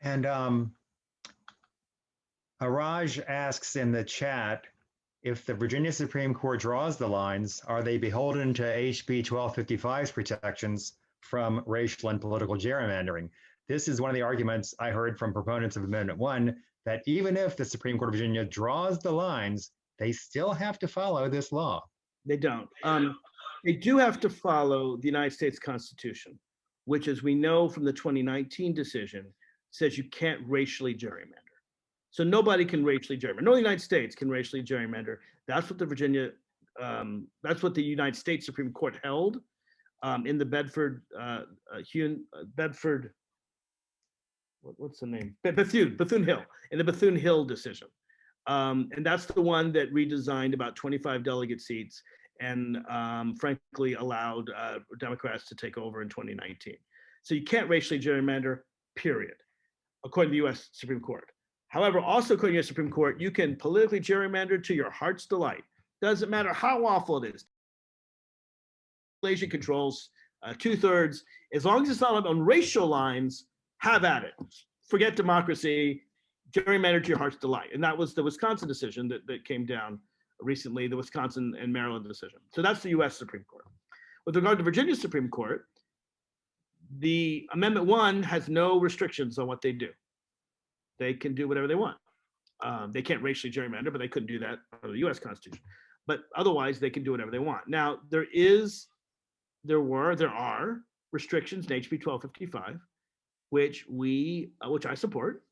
And Araj asks in the chat, if the Virginia Supreme Court draws the lines, are they beholden to HB 1255's protections from racial and political gerrymandering? This is one of the arguments I heard from proponents of Amendment 1, that even if the Supreme Court of Virginia draws the lines, they still have to follow this law. They don't. They do have to follow the United States Constitution, which, as we know from the 2019 decision, says you can't racially gerrymander. So nobody can racially gerrymander. No, the United States can racially gerrymander. That's what that's what the United States Supreme Court held in the Bedford, what's the name? Bethune Hill, in the Bethune Hill decision. And that's the one that redesigned about 25 delegate seats and frankly allowed Democrats to take over in 2019. So you can't racially gerrymander, period, according to the US Supreme Court. However, also according to the Supreme Court, you can politically gerrymander to your heart's delight. Doesn't matter how awful it is. Population controls 2/3. As long as it's not on racial lines, have at it. Forget democracy, gerrymander to your heart's delight. And that was the Wisconsin decision that came down recently, the Wisconsin and Maryland decision. So that's the US Supreme Court. With regard to Virginia Supreme Court, the Amendment 1 has no restrictions on what they do. They can do whatever they want. They can't racially gerrymander, but they couldn't do that under the US Constitution. But otherwise, they can do whatever they want. Now, there are restrictions in HB 1255, which I support.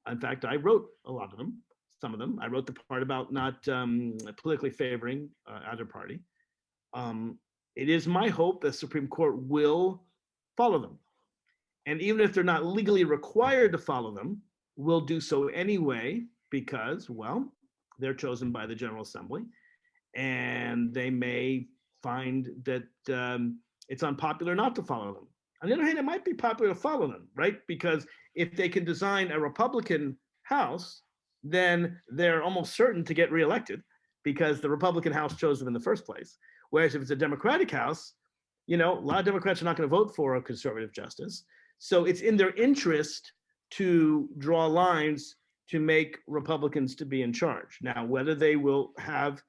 In fact, I wrote a lot of them, some of them. I wrote the part about not politically favoring either party. It is my hope the Supreme Court will follow them. And even if they're not legally required to follow them, will do so anyway because, well, they're chosen by the General Assembly, and they may find that it's unpopular not to follow them. On the other hand, it might be popular to follow them, right? Because if they can design a Republican House, then they're almost certain to get reelected because the Republican House chose them in the first place. Whereas if it's a Democratic House, a lot of Democrats are not going to vote for a conservative justice. So it's in their interest to draw lines to make Republicans to be in charge. Now, whether they will have,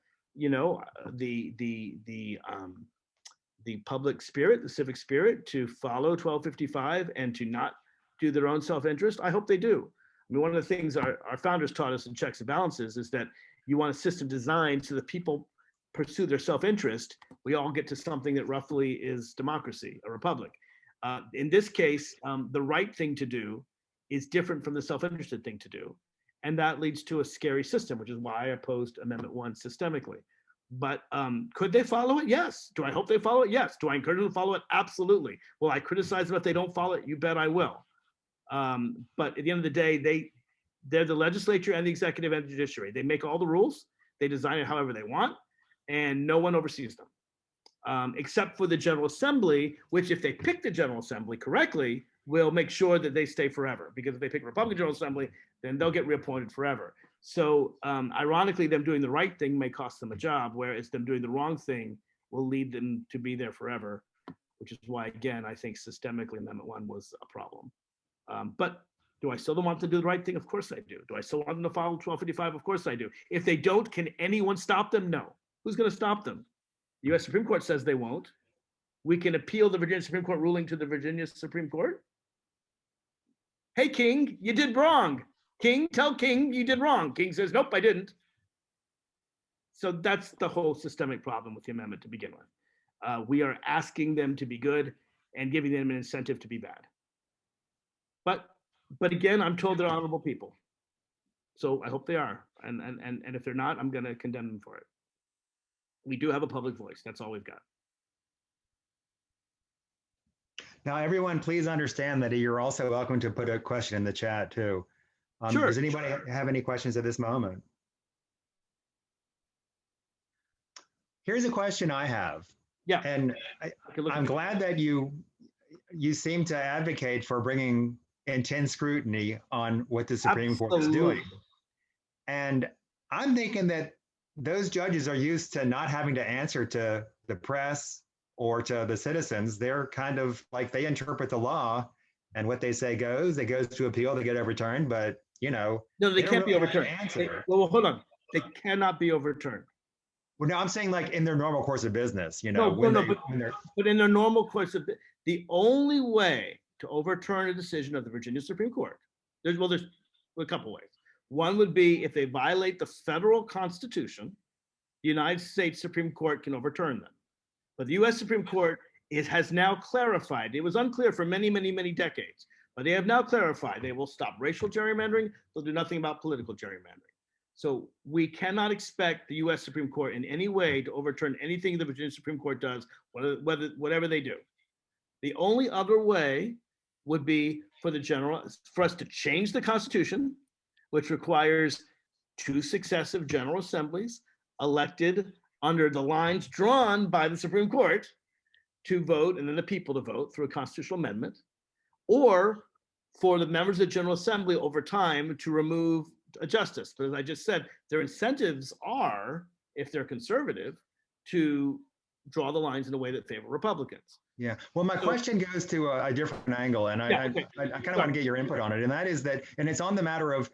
the public spirit, the civic spirit to follow 1255 and to not do their own self-interest, I hope they do. I mean, one of the things our founders taught us in Checks and Balances is that you want a system designed so that people pursue their self-interest. We all get to something that roughly is democracy, a republic. In this case, the right thing to do is different from the self-interested thing to do. And that leads to a scary system, which is why I opposed Amendment 1 systemically. But could they follow it? Yes. Do I hope they follow it? Yes. Do I encourage them to follow it? Absolutely. Will I criticize them if they don't follow it? You bet I will. But at the end of the day, they're the legislature and the executive and the judiciary. They make all the rules. They design it however they want, and no one oversees them, except for the General Assembly, which if they pick the General Assembly correctly, will make sure that they stay forever. Because if they pick Republican General Assembly, then they'll get reappointed forever. So ironically, them doing the right thing may cost them a job, whereas them doing the wrong thing will lead them to be there forever, which is why, again, I think systemically Amendment 1 was a problem. But do I still want to do the right thing? Of course I do. Do I still want them to follow 1255? Of course I do. If they don't, can anyone stop them? No. Who's going to stop them? The US Supreme Court says they won't. We can appeal the Virginia Supreme Court ruling to the Virginia Supreme Court. Hey, King, you did wrong. King, tell King you did wrong. King says, nope, I didn't. So that's the whole systemic problem with the amendment to begin with. We are asking them to be good and giving them an incentive to be bad. But again, I'm told they're honorable people. So I hope they are. And if they're not, I'm going to condemn them for it. We do have a public voice. That's all we've got. Now, everyone, please understand that you're also welcome to put a question in the chat too. Sure. Does anybody have any questions at this moment? Here's a question I have. Yeah. And I'm glad that you seem to advocate for bringing intense scrutiny on what the Supreme Court is doing. And I'm thinking that those judges are used to not having to answer to the press or to the citizens. They're kind of like, they interpret the law and what they say goes. It goes to appeal, they get overturned, but No, they they don't can't be really have an overturned. answer. Well, hold on. They cannot be overturned. Well, no, I'm saying like in their normal course of business, No, no, when no, they when they're but in the normal course of the only way to overturn a decision of the Virginia Supreme Court, there's a couple ways. One would be if they violate the federal Constitution, the United States Supreme Court can overturn them. But the U.S. Supreme Court has now clarified. It was unclear for many, many, many decades, but they have now clarified they will stop racial gerrymandering. They'll do nothing about political gerrymandering. So we cannot expect the U.S. Supreme Court in any way to overturn anything the Virginia Supreme Court does, whatever they do. The only other way would be for us to change the Constitution, which requires two successive General Assemblies elected under the lines drawn by the Supreme Court to vote, and then the people to vote through a constitutional amendment, or for the members of the General Assembly over time to remove a justice. But as I just said, their incentives are, if they're conservative, to draw the lines in a way that favor Republicans. Yeah. Well, my question goes to a different angle, and I kind of want to get your input on it. And that is that, and it's on the matter of,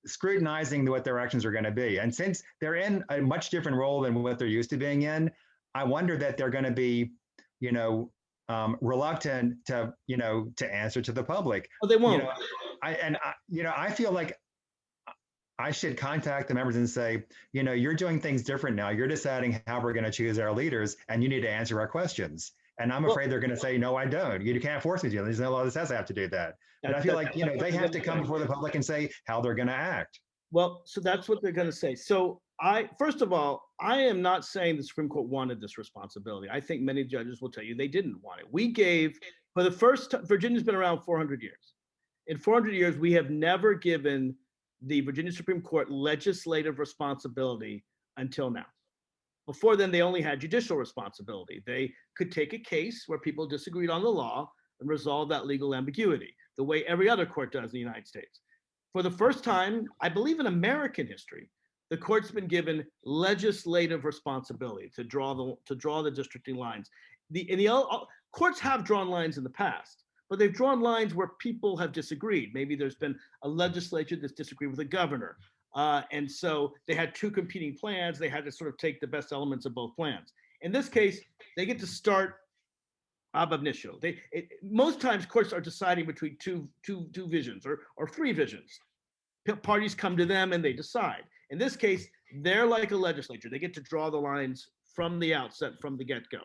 scrutinizing what their actions are going to be. And since they're in a much different role than what they're used to being in, I wonder that they're going to be, reluctant to, to answer to the public. Oh, they won't. I feel like I should contact the members and say, you're doing things different now. You're deciding how we're going to choose our leaders, and you need to answer our questions. And I'm afraid they're going to say, no, I don't. You can't force me to. There's no law that says I have to do that. But I feel like, they have to come before the public and say how they're going to act. Well, so that's what they're going to say. So first of all, I am not saying the Supreme Court wanted this responsibility. I think many judges will tell you they didn't want it. We gave, for the first time, Virginia's been around 400 years. In 400 years, we have never given the Virginia Supreme Court legislative responsibility until now. Before then, they only had judicial responsibility. They could take a case where people disagreed on the law and resolve that legal ambiguity, the way every other court does in the United States. For the first time, I believe in American history, the court's been given legislative responsibility to draw the districting lines. Courts have drawn lines in the past, but they've drawn lines where people have disagreed. Maybe there's been a legislature that's disagreed with the governor. And so they had two competing plans. They had to sort of take the best elements of both plans. In this case, they get to start ab initio. Most times courts are deciding between two visions or three visions. Parties come to them and they decide. In this case, they're like a legislature. They get to draw the lines from the outset, from the get-go,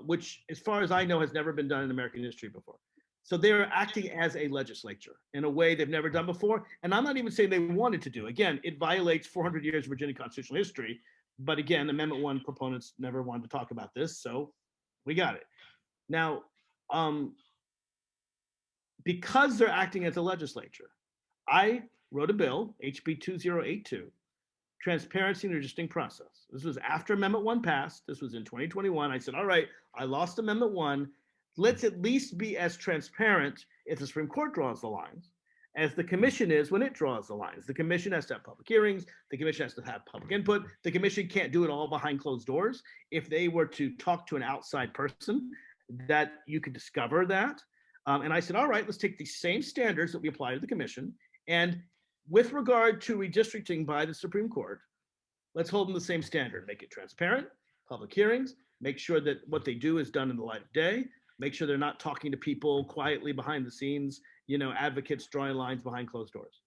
which, as far as I know, has never been done in American history before. So they're acting as a legislature in a way they've never done before. And I'm not even saying they wanted to do. Again, it violates 400 years of Virginia constitutional history. But again, Amendment 1 proponents never wanted to talk about this, so we got it. Now, because they're acting as a legislature, I wrote a bill, HB 2082, transparency in the redistricting process. This was after Amendment 1 passed. This was in 2021. I said, all right, I lost Amendment 1. Let's at least be as transparent if the Supreme Court draws the lines as the commission is when it draws the lines. The commission has to have public hearings. The commission has to have public input. The commission can't do it all behind closed doors. If they were to talk to an outside person, that you could discover that. And I said, all right, let's take the same standards that we apply to the commission. And with regard to redistricting by the Supreme Court, let's hold them the same standard. Make it transparent, public hearings, make sure that what they do is done in the light of day, make sure they're not talking to people quietly behind the scenes, advocates drawing lines behind closed doors.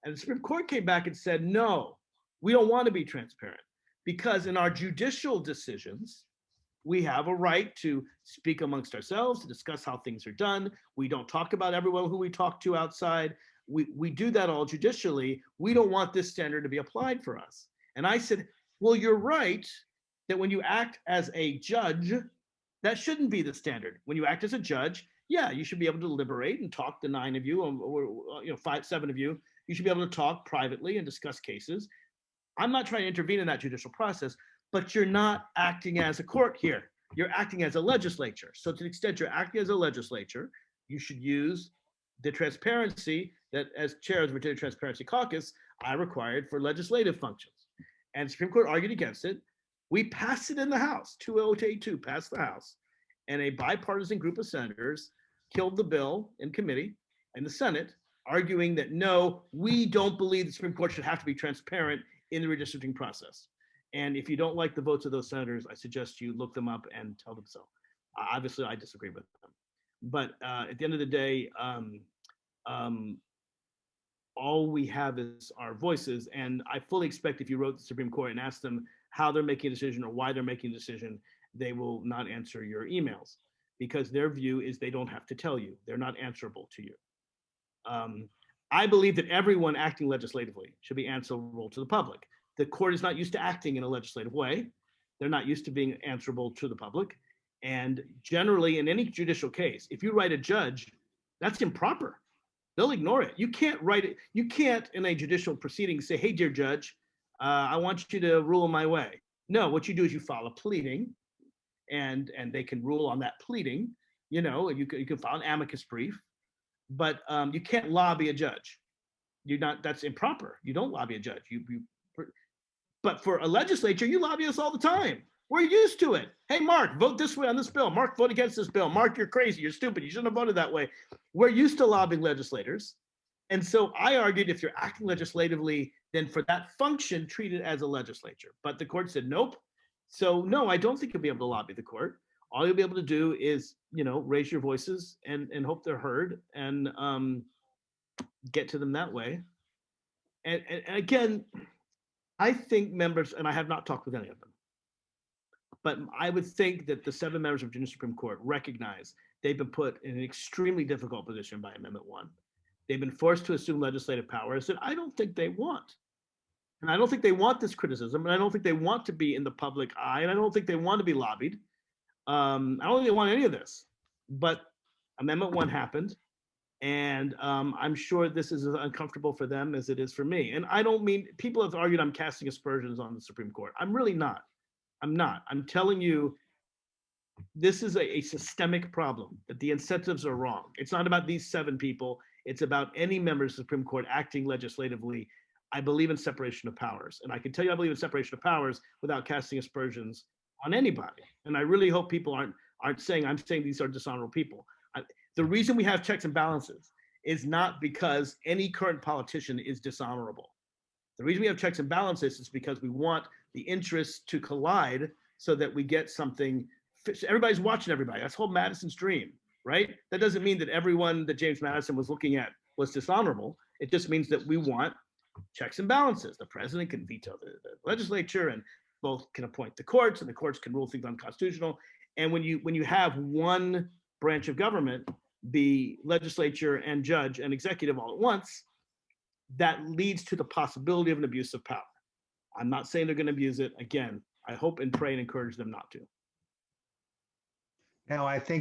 And the Supreme Court came back and said, no, we don't want to be transparent because in our judicial decisions, we have a right to speak amongst ourselves, to discuss how things are done. We don't talk about everyone who we talk to outside. We do that all judicially. We don't want this standard to be applied for us. And I said, well, you're right that when you act as a judge, that shouldn't be the standard. When you act as a judge, yeah, you should be able to deliberate and talk, the 9 of you, or 5, 7 of you. You should be able to talk privately and discuss cases. I'm not trying to intervene in that judicial process, but you're not acting as a court here. You're acting as a legislature. So to the extent you're acting as a legislature, you should use the transparency that, as chair of the Virginia Transparency Caucus, I required for legislative functions. And the Supreme Court argued against it. We passed it in the House, 202 passed the House, and a bipartisan group of senators killed the bill in committee in the Senate, arguing that no, we don't believe the Supreme Court should have to be transparent in the redistricting process. And if you don't like the votes of those senators, I suggest you look them up and tell them so. Obviously, I disagree with them. But at the end of the day, all we have is our voices. And I fully expect if you wrote the Supreme Court and asked them how they're making a decision or why they're making a decision, they will not answer your emails because their view is they don't have to tell you. They're not answerable to you. I believe that everyone acting legislatively should be answerable to the public. The court is not used to acting in a legislative way. They're not used to being answerable to the public. And generally, in any judicial case, if you write a judge, that's improper. They'll ignore it. You can't write it. You can't, in a judicial proceeding, say, hey, dear judge, I want you to rule my way. No, what you do is you file a pleading, and they can rule on that pleading. You know, you can file an amicus brief, but you can't lobby a judge. That's improper. You don't lobby a judge. But for a legislature, you lobby us all the time. We're used to it. Hey, Mark, vote this way on this bill. Mark, vote against this bill. Mark, you're crazy. You're stupid. You shouldn't have voted that way. We're used to lobbying legislators. And so I argued if you're acting legislatively, then for that function, treat it as a legislature. But the court said, nope. So no, I don't think you'll be able to lobby the court. All you'll be able to do is, raise your voices and hope they're heard and get to them that way. And again, I think members, and I have not talked with any of them, but I would think that the 7 members of Virginia Supreme Court recognize they've been put in an extremely difficult position by Amendment 1. They've been forced to assume legislative powers that I don't think they want. And I don't think they want this criticism, and I don't think they want to be in the public eye, and I don't think they want to be lobbied. I don't think they want any of this. But Amendment 1 happened, and I'm sure this is as uncomfortable for them as it is for me. And I don't mean, people have argued I'm casting aspersions on the Supreme Court. I'm really not. I'm not. I'm telling you, this is a systemic problem, that the incentives are wrong. It's not about these 7 people. It's about any member of the Supreme Court acting legislatively. I believe in separation of powers. And I can tell you I believe in separation of powers without casting aspersions on anybody. And I really hope people aren't saying, I'm saying these are dishonorable people. The reason we have checks and balances is not because any current politician is dishonorable. The reason we have checks and balances is because we want the interests to collide so that we get something. Everybody's watching everybody. That's whole Madison's dream, right? That doesn't mean that everyone that James Madison was looking at was dishonorable. It just means that we want checks and balances. The president can veto the legislature, and both can appoint the courts, and the courts can rule things unconstitutional. And when you have one branch of government be legislature and judge and executive all at once, that leads to the possibility of an abuse of power. I'm not saying they're going to abuse it. Again, I hope and pray and encourage them not to. Now, I think